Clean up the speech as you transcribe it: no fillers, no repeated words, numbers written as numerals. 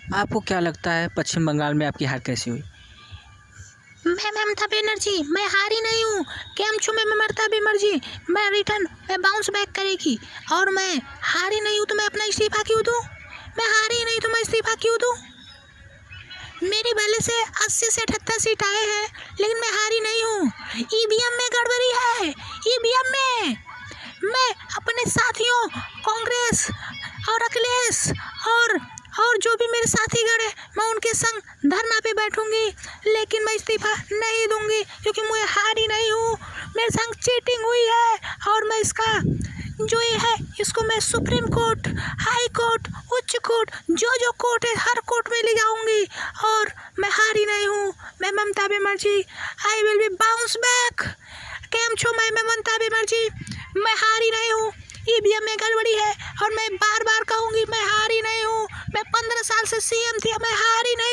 आपको क्या लगता है पश्चिम बंगाल में आपकी हार कैसी हुई? मैं ममता बनर्जी, मैं हारी नहीं हूँ। केम छू मैं ममता बनर्जी, मैं रिटर्न मैं बाउंस बैक करेगी। और मैं हारी नहीं हूँ तो मैं अपना इस्तीफा क्यों दूँ? मैं हारी नहीं तो मैं इस्तीफा क्यों दूँ? मेरी पहले से 80 से 78 सीट आए हैं, लेकिन मैं हारी नहीं हूँ। ईवीएम में गड़बड़ी है। ईवीएम में मैं अपने साथियों कांग्रेस और अखिलेश और जो भी मेरे साथीगण है, मैं उनके संग धरना पे बैठूंगी, लेकिन मैं इस्तीफा नहीं दूंगी क्योंकि मैं हारी नहीं हूँ। मेरे संग चीटिंग हुई है और मैं इसका जो ये है इसको मैं सुप्रीम कोर्ट, हाई कोर्ट, उच्च कोर्ट, जो कोर्ट है हर कोर्ट में ले जाऊंगी। और मैं हारी नहीं हूँ। मैं Mamata Banerjee, I will be bounce back. केम छो मैं ममता बनर्जी, मैं हारी नहीं हूँ। ईवीएम में गड़बड़ी है और मैं बार बार कहूँगी मैं हारी नहीं हूँ। मैं 15 साल से सीएम थी, मैं हारी नहीं